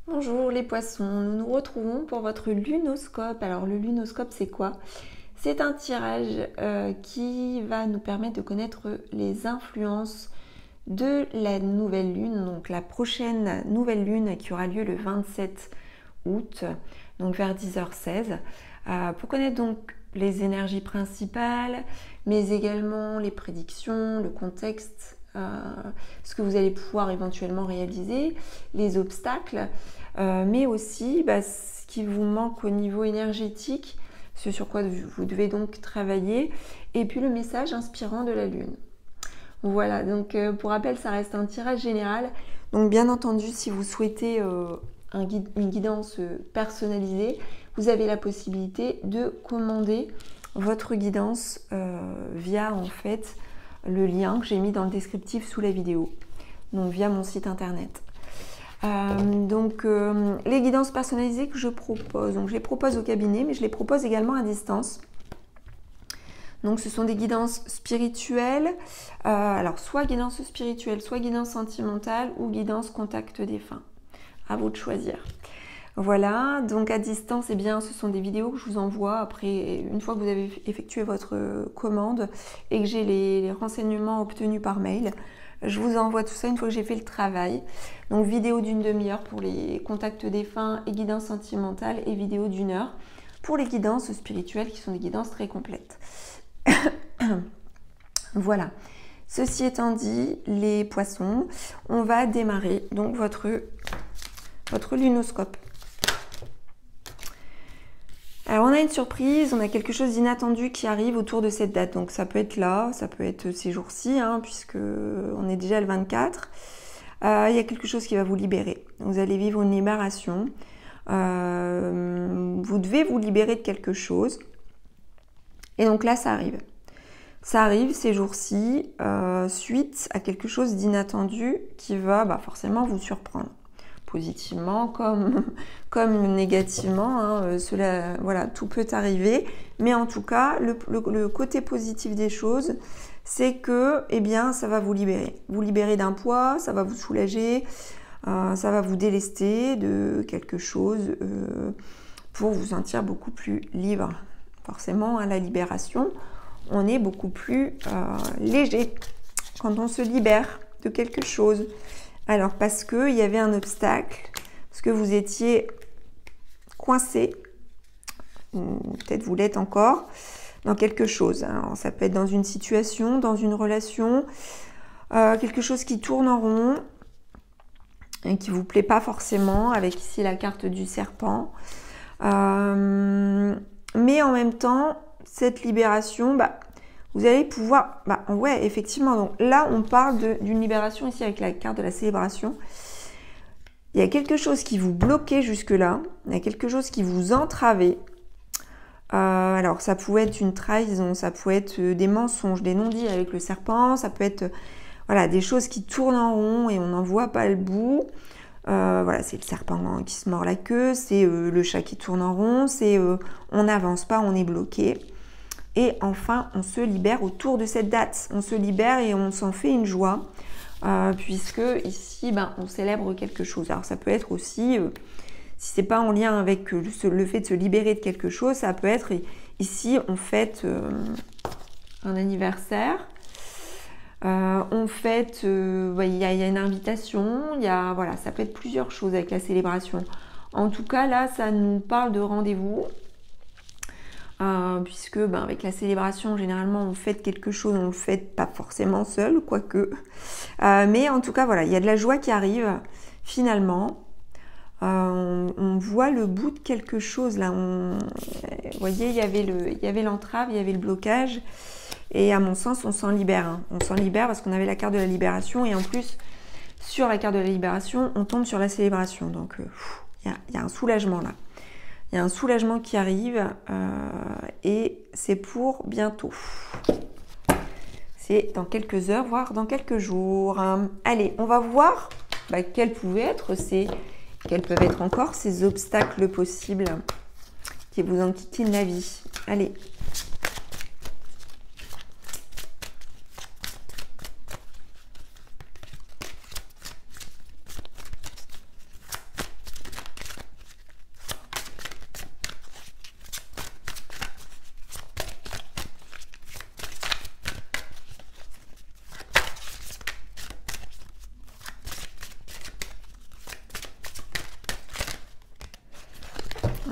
Bonjour les poissons, nous nous retrouvons pour votre lunoscope. Alors le lunoscope c'est quoi? C'est un tirage qui va nous permettre de connaître les influences de la nouvelle lune, donc la prochaine nouvelle lune qui aura lieu le 27 août, donc vers 10h16, pour connaître donc les énergies principales, mais également les prédictions, le contexte, ce que vous allez pouvoir éventuellement réaliser, les obstacles, mais aussi ce qui vous manque au niveau énergétique, ce sur quoi vous devez donc travailler, et puis le message inspirant de la lune. Voilà, donc pour rappel, ça reste un tirage général. Donc bien entendu, si vous souhaitez une guidance personnalisée, vous avez la possibilité de commander votre guidance via en fait le lien que j'ai mis dans le descriptif sous la vidéo, donc via mon site internet. Les guidances personnalisées que je propose, donc je les propose au cabinet, mais je les propose également à distance. Donc ce sont des guidances spirituelles, alors soit guidance spirituelle, soit guidance sentimentale ou guidance contact défunt. À vous de choisir. Voilà, donc à distance, eh bien, ce sont des vidéos que je vous envoie après, une fois que vous avez effectué votre commande et que j'ai les renseignements obtenus par mail. Je vous envoie tout ça une fois que j'ai fait le travail. Donc vidéo d'une demi-heure pour les contacts défunts et guidance sentimentale et vidéo d'1 heure pour les guidances spirituelles qui sont des guidances très complètes. Voilà. Ceci étant dit, les poissons, on va démarrer donc votre lunoscope. Alors on a une surprise, on a quelque chose d'inattendu qui arrive autour de cette date. Donc ça peut être là, ça peut être ces jours-ci, puisque on est déjà le 24. Il y a quelque chose qui va vous libérer. Vous allez vivre une libération. Vous devez vous libérer de quelque chose. Et donc là, ça arrive. Ça arrive ces jours-ci, suite à quelque chose d'inattendu qui va forcément vous surprendre. Positivement comme négativement, voilà, tout peut arriver. Mais en tout cas, le côté positif des choses, c'est que ça va vous libérer. Vous libérer d'un poids, ça va vous soulager, ça va vous délester de quelque chose pour vous sentir beaucoup plus libre. Forcément, à la libération, on est beaucoup plus léger quand on se libère de quelque chose. Alors, parce qu'il y avait un obstacle, parce que vous étiez coincé, peut-être vous l'êtes encore, dans quelque chose. Alors, ça peut être dans une situation, dans une relation, quelque chose qui tourne en rond et qui ne vous plaît pas forcément, avec ici la carte du serpent. Mais en même temps, cette libération, vous allez pouvoir... ouais, effectivement. Donc là, on parle d'une libération ici avec la carte de la célébration. Il y a quelque chose qui vous bloquait jusque-là. Il y a quelque chose qui vous entravait. Alors, ça pouvait être une trahison, ça pouvait être des mensonges, des non-dits avec le serpent. Ça peut être des choses qui tournent en rond et on n'en voit pas le bout. C'est le serpent qui se mord la queue. C'est le chat qui tourne en rond. C'est on n'avance pas, on est bloqué. Et enfin, on se libère autour de cette date. On se libère et on s'en fait une joie, puisque ici, on célèbre quelque chose. Alors, ça peut être aussi, si c'est pas en lien avec le fait de se libérer de quelque chose, ça peut être, ici, on fête un anniversaire, on fête, il y a une invitation, ça peut être plusieurs choses avec la célébration. En tout cas, là, ça nous parle de rendez-vous. Puisque avec la célébration, généralement, on fête quelque chose, on ne le fête pas forcément seul, quoique. Mais en tout cas, voilà, il y a de la joie qui arrive, finalement. On voit le bout de quelque chose, là. Vous voyez, il y avait l'entrave, il y avait le blocage. Et à mon sens, on s'en libère. On s'en libère parce qu'on avait la carte de la libération. Et en plus, sur la carte de la libération, on tombe sur la célébration. Donc, il y a un soulagement, là. Il y a un soulagement qui arrive et c'est pour bientôt. C'est dans quelques heures, voire dans quelques jours. Allez, on va voir quels peuvent être encore ces obstacles possibles qui vous enquiquinent la vie. Allez.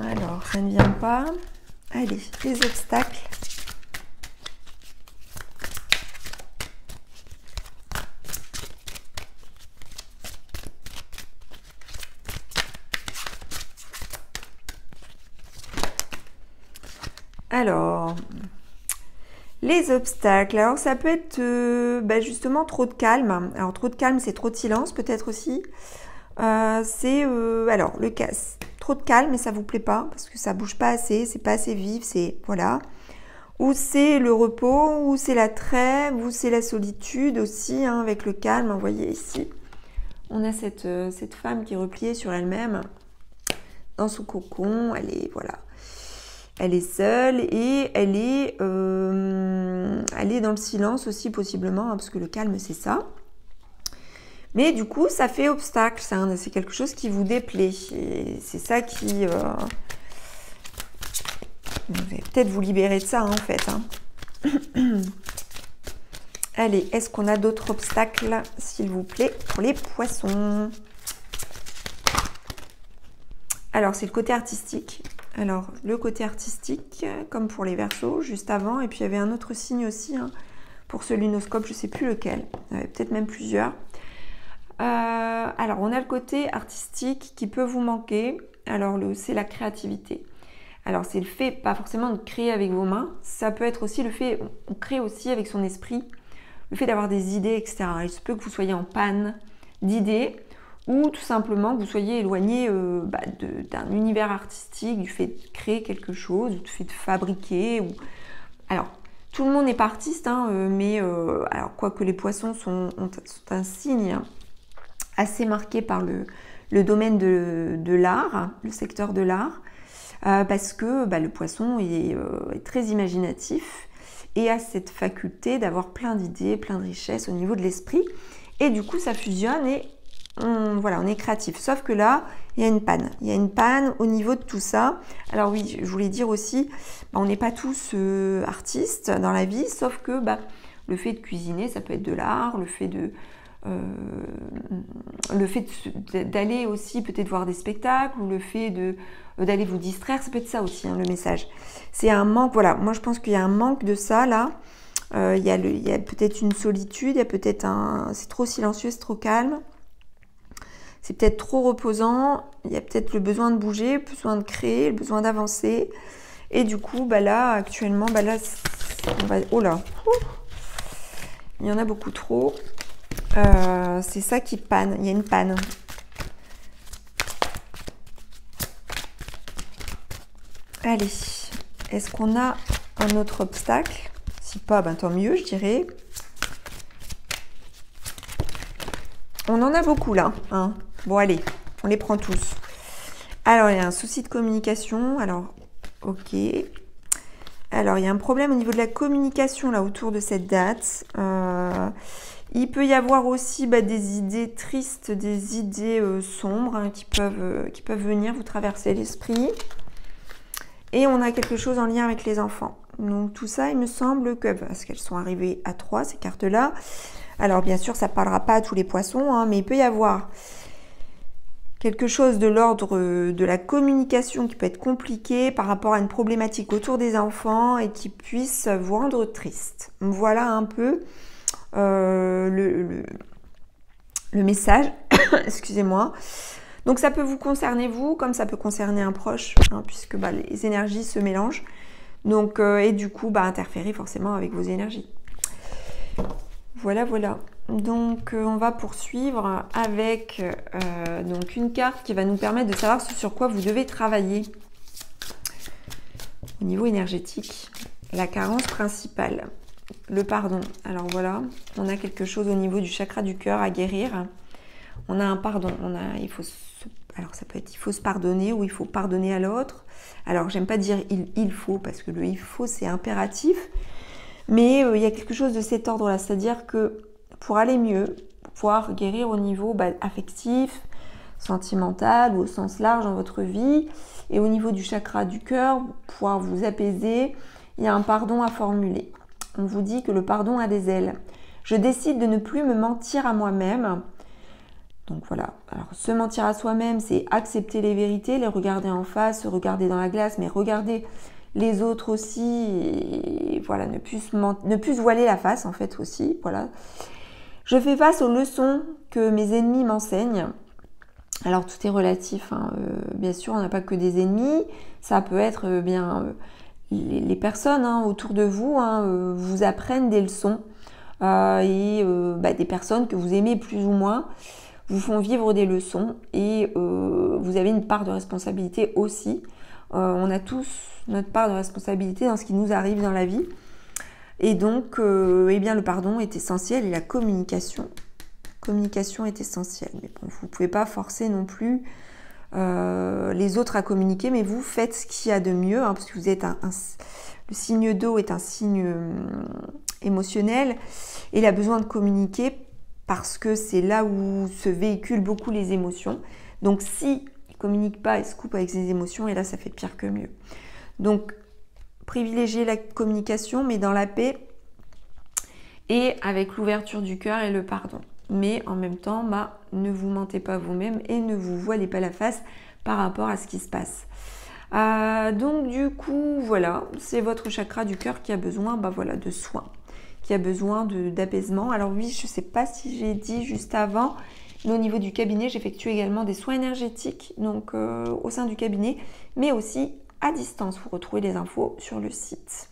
Alors, ça ne vient pas. Allez, les obstacles. Alors, les obstacles. Alors, ça peut être justement trop de calme. Alors, trop de calme, c'est trop de silence peut-être aussi. Alors, le casse. Trop de calme et ça vous plaît pas parce que ça bouge pas assez, c'est pas assez vif, c'est voilà. Ou c'est le repos, ou c'est la trêve, ou c'est la solitude aussi, hein, avec le calme. Vous voyez ici, on a cette femme qui est repliée sur elle-même dans son cocon. Elle est voilà, elle est seule et elle est dans le silence aussi possiblement, hein, parce que le calme c'est ça. Mais du coup, ça fait obstacle, c'est quelque chose qui vous déplaît. C'est ça qui... Vous allez peut-être vous libérer de ça, hein, en fait. Hein. Allez, est-ce qu'on a d'autres obstacles, s'il vous plaît, pour les poissons? Alors, c'est le côté artistique. Alors, le côté artistique, comme pour les Verseaux, juste avant. Et puis, il y avait un autre signe aussi, hein, pour ce lunoscope, je ne sais plus lequel. Il y en avait peut-être même plusieurs. Alors, on a le côté artistique qui peut vous manquer. Alors, c'est la créativité. Alors, c'est le fait, pas forcément de créer avec vos mains. Ça peut être aussi le fait, on crée aussi avec son esprit. Le fait d'avoir des idées, etc. Il se peut que vous soyez en panne d'idées ou tout simplement que vous soyez éloigné d'un univers artistique, du fait de créer quelque chose, du fait de fabriquer. Alors, tout le monde n'est pas artiste, hein, mais alors, quoique les poissons sont un signe assez marqué par le domaine de l'art, le secteur de l'art, parce que le poisson est très imaginatif et a cette faculté d'avoir plein d'idées, plein de richesses au niveau de l'esprit. Et du coup, ça fusionne et on est créatif. Sauf que là, il y a une panne. Il y a une panne au niveau de tout ça. Alors oui, je voulais dire aussi, on n'est pas tous artistes dans la vie, sauf que le fait de cuisiner, ça peut être de l'art, le fait d'aller aussi peut-être voir des spectacles ou le fait d'aller vous distraire, ça peut être ça aussi, hein, le message. C'est un manque, voilà, moi je pense qu'il y a un manque de ça là. Il y a peut-être une solitude, il y a peut-être c'est trop silencieux, c'est trop calme. C'est peut-être trop reposant, il y a peut-être le besoin de bouger, le besoin de créer, le besoin d'avancer. Et du coup, là, actuellement, oh là, il y en a beaucoup trop. C'est ça qui panne, il y a une panne. Allez, est-ce qu'on a un autre obstacle? Si pas, tant mieux, je dirais. On en a beaucoup là, hein. Bon, allez, on les prend tous. Alors, il y a un souci de communication. Alors, ok. Alors, il y a un problème au niveau de la communication là autour de cette date. Il peut y avoir aussi des idées tristes, des idées sombres, hein, qui peuvent venir vous traverser l'esprit. Et on a quelque chose en lien avec les enfants. Donc tout ça, il me semble que, parce qu'elles sont arrivées à 3, ces cartes-là. Alors bien sûr, ça ne parlera pas à tous les poissons, hein, mais il peut y avoir quelque chose de l'ordre de la communication qui peut être compliqué par rapport à une problématique autour des enfants et qui puisse vous rendre triste. Voilà un peu le message, excusez-moi. Donc ça peut vous concerner vous, comme ça peut concerner un proche, hein, puisque les énergies se mélangent. Donc, et du coup, interférer forcément avec vos énergies. Voilà. Donc, on va poursuivre avec donc une carte qui va nous permettre de savoir ce sur quoi vous devez travailler au niveau énergétique. La carence principale, le pardon. Alors voilà, on a quelque chose au niveau du chakra du cœur à guérir. On a un pardon. Alors ça peut être il faut se pardonner ou il faut pardonner à l'autre. Alors j'aime pas dire il faut parce que le il faut c'est impératif. Mais il y a quelque chose de cet ordre-là, c'est-à-dire que pour aller mieux, pour pouvoir guérir au niveau affectif, sentimental ou au sens large dans votre vie, et au niveau du chakra du cœur, pouvoir vous apaiser, il y a un pardon à formuler. On vous dit que le pardon a des ailes. Je décide de ne plus me mentir à moi-même. Donc voilà, alors se mentir à soi-même, c'est accepter les vérités, les regarder en face, se regarder dans la glace, mais regarder les autres aussi, et voilà, ne plus se voiler la face en fait aussi, voilà. Je fais face aux leçons que mes ennemis m'enseignent. Alors tout est relatif, hein. Bien sûr, on n'a pas que des ennemis, ça peut être les personnes hein, autour de vous vous apprennent des leçons des personnes que vous aimez plus ou moins vous font vivre des leçons et vous avez une part de responsabilité aussi. On a tous notre part de responsabilité dans ce qui nous arrive dans la vie. Et donc, le pardon est essentiel et la communication. Communication est essentielle. Mais bon, vous ne pouvez pas forcer non plus les autres à communiquer, mais vous faites ce qu'il y a de mieux, hein, parce que vous êtes le signe d'eau est un signe émotionnel et il a besoin de communiquer parce que c'est là où se véhiculent beaucoup les émotions. Donc si il ne communique pas, il se coupe avec ses émotions et là ça fait pire que mieux. Donc privilégiez la communication mais dans la paix et avec l'ouverture du cœur et le pardon. Mais en même temps, ne vous mentez pas vous-même et ne vous voilez pas la face par rapport à ce qui se passe. Donc du coup, voilà, c'est votre chakra du cœur qui a besoin de soins, qui a besoin d'apaisement. Alors oui, je ne sais pas si j'ai dit juste avant, mais au niveau du cabinet, j'effectue également des soins énergétiques, donc au sein du cabinet, mais aussi à distance. Vous retrouvez les infos sur le site.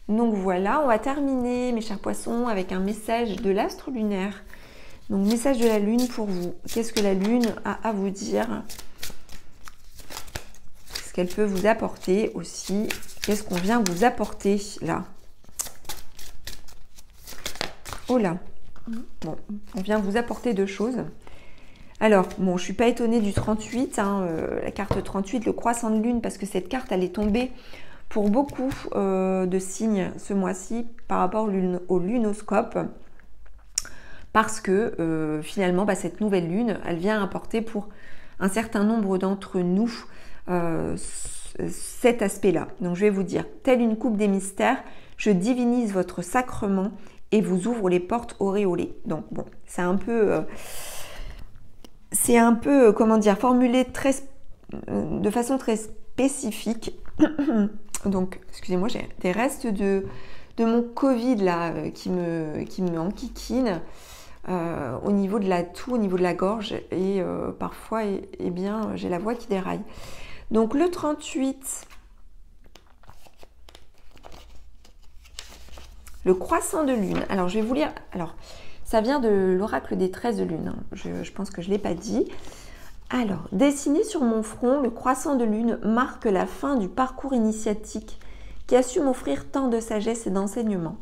Donc voilà, on va terminer, mes chers poissons, avec un message de l'astre lunaire. Donc, message de la Lune pour vous. Qu'est-ce que la Lune a à vous dire? Qu'est-ce qu'elle peut vous apporter aussi? Qu'est-ce qu'on vient vous apporter là? Oh là! Bon, on vient vous apporter deux choses. Alors, bon, je ne suis pas étonnée du 38, la carte 38, le croissant de Lune, parce que cette carte, elle est tombée pour beaucoup de signes ce mois-ci par rapport au lunoscope. Parce que finalement, cette nouvelle lune, elle vient apporter pour un certain nombre d'entre nous cet aspect-là. Donc je vais vous dire, telle une coupe des mystères, je divinise votre sacrement et vous ouvre les portes auréolées. Donc bon, c'est un peu, comment dire, formulé de façon très spécifique. Donc, excusez-moi, j'ai des restes de mon Covid là qui me enquiquine. Au niveau de la toux, au niveau de la gorge et parfois j'ai la voix qui déraille. Donc le 38, le croissant de lune. Alors je vais vous lire, alors ça vient de l'oracle des 13 lunes, je pense que je ne l'ai pas dit. Alors, dessiné sur mon front, le croissant de lune marque la fin du parcours initiatique qui a su m'offrir tant de sagesse et d'enseignement.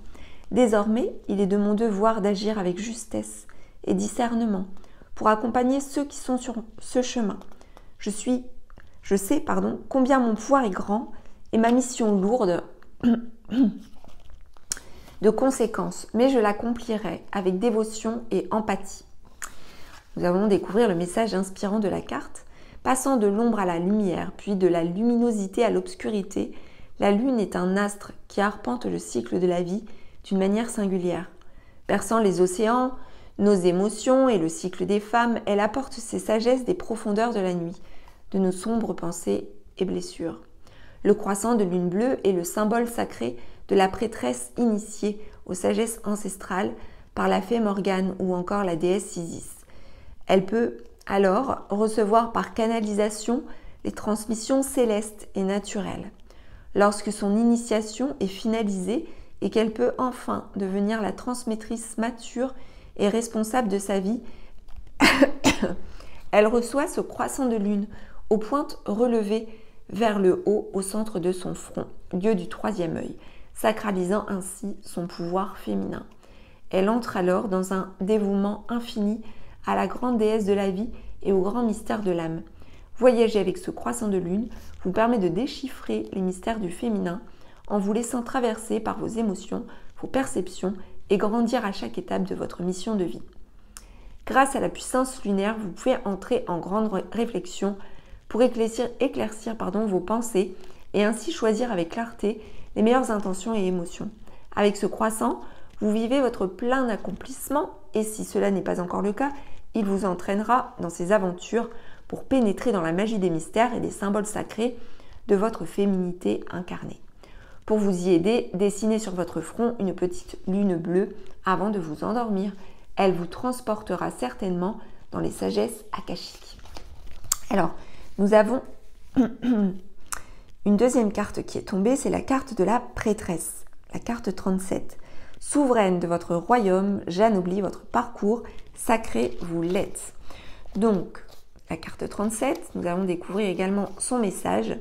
Désormais, il est de mon devoir d'agir avec justesse et discernement pour accompagner ceux qui sont sur ce chemin. Je sais, combien mon pouvoir est grand et ma mission lourde de conséquences, mais je l'accomplirai avec dévotion et empathie. Nous allons découvrir le message inspirant de la carte. Passant de l'ombre à la lumière, puis de la luminosité à l'obscurité, la lune est un astre qui arpente le cycle de la vie d'une manière singulière. Perçant les océans, nos émotions et le cycle des femmes, elle apporte ses sagesses des profondeurs de la nuit, de nos sombres pensées et blessures. Le croissant de lune bleue est le symbole sacré de la prêtresse initiée aux sagesses ancestrales par la fée Morgane ou encore la déesse Isis. Elle peut alors recevoir par canalisation les transmissions célestes et naturelles. Lorsque son initiation est finalisée, et qu'elle peut enfin devenir la transmettrice mature et responsable de sa vie, elle reçoit ce croissant de lune aux pointes relevées vers le haut au centre de son front, lieu du troisième œil, sacralisant ainsi son pouvoir féminin. Elle entre alors dans un dévouement infini à la grande déesse de la vie et au grand mystère de l'âme. Voyager avec ce croissant de lune vous permet de déchiffrer les mystères du féminin en vous laissant traverser par vos émotions, vos perceptions et grandir à chaque étape de votre mission de vie. Grâce à la puissance lunaire, vous pouvez entrer en grande réflexion pour éclaircir vos pensées et ainsi choisir avec clarté les meilleures intentions et émotions. Avec ce croissant, vous vivez votre plein accomplissement et si cela n'est pas encore le cas, il vous entraînera dans ses aventures pour pénétrer dans la magie des mystères et des symboles sacrés de votre féminité incarnée. Pour vous y aider, dessinez sur votre front une petite lune bleue avant de vous endormir. Elle vous transportera certainement dans les sagesses akashiques. Alors, nous avons une deuxième carte qui est tombée, c'est la carte de la prêtresse, la carte 37. Souveraine de votre royaume, j'anoblis votre parcours, sacré vous l'êtes. Donc, la carte 37, nous allons découvrir également son message.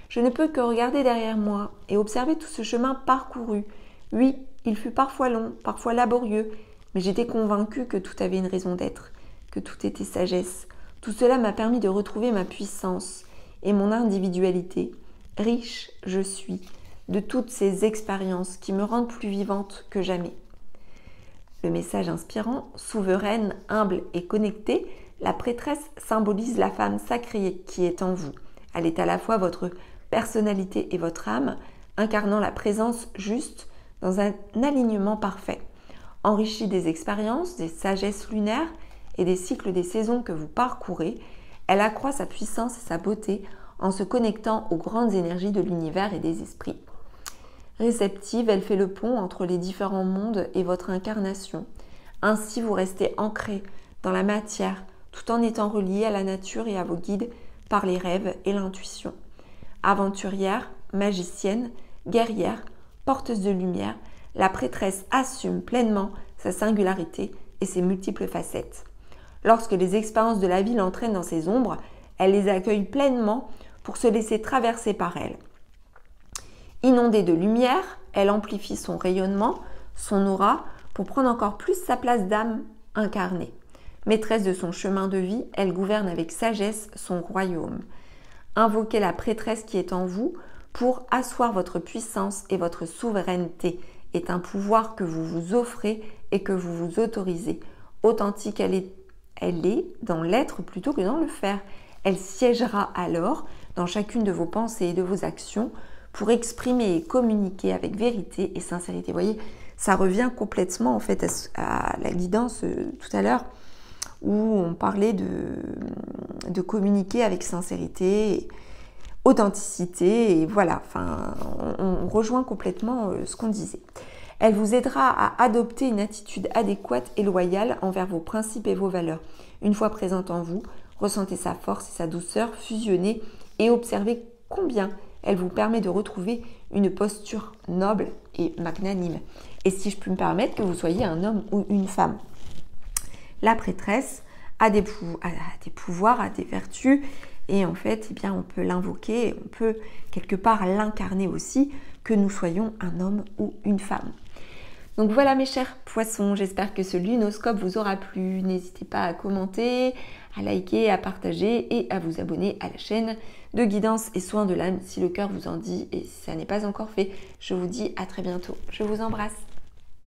Je ne peux que regarder derrière moi et observer tout ce chemin parcouru. Oui, il fut parfois long, parfois laborieux, mais j'étais convaincue que tout avait une raison d'être, que tout était sagesse. Tout cela m'a permis de retrouver ma puissance et mon individualité. Riche je suis de toutes ces expériences qui me rendent plus vivante que jamais. Le message inspirant, souveraine, humble et connectée, la prêtresse symbolise la femme sacrée qui est en vous. Elle est à la fois votre personnalité et votre âme, incarnant la présence juste dans un alignement parfait. Enrichie des expériences, des sagesses lunaires et des cycles des saisons que vous parcourez, elle accroît sa puissance et sa beauté en se connectant aux grandes énergies de l'univers et des esprits. Réceptive, elle fait le pont entre les différents mondes et votre incarnation. Ainsi, vous restez ancré dans la matière tout en étant relié à la nature et à vos guides par les rêves et l'intuition. Aventurière, magicienne, guerrière, porteuse de lumière, la prêtresse assume pleinement sa singularité et ses multiples facettes. Lorsque les expériences de la vie l'entraînent dans ses ombres, elle les accueille pleinement pour se laisser traverser par elle. Inondée de lumière, elle amplifie son rayonnement, son aura, pour prendre encore plus sa place d'âme incarnée. Maîtresse de son chemin de vie, elle gouverne avec sagesse son royaume. Invoquez la prêtresse qui est en vous pour asseoir votre puissance et votre souveraineté est un pouvoir que vous vous offrez et que vous vous autorisez. Authentique, elle est dans l'être plutôt que dans le faire. Elle siégera alors dans chacune de vos pensées et de vos actions pour exprimer et communiquer avec vérité et sincérité. Vous voyez, ça revient complètement en fait à la guidance tout à l'heure où on parlait de communiquer avec sincérité, et authenticité et voilà, enfin, on rejoint complètement ce qu'on disait. Elle vous aidera à adopter une attitude adéquate et loyale envers vos principes et vos valeurs. Une fois présente en vous, ressentez sa force et sa douceur fusionner et observez combien elle vous permet de retrouver une posture noble et magnanime. Et si je puis me permettre, que vous soyez un homme ou une femme. La prêtresse a des pouvoirs, a des vertus et en fait, eh bien, on peut l'invoquer, on peut quelque part l'incarner aussi, que nous soyons un homme ou une femme. Donc voilà mes chers poissons, j'espère que ce lunoscope vous aura plu. N'hésitez pas à commenter, à liker, à partager et à vous abonner à la chaîne de guidance et soins de l'âme si le cœur vous en dit et si ça n'est pas encore fait. Je vous dis à très bientôt. Je vous embrasse.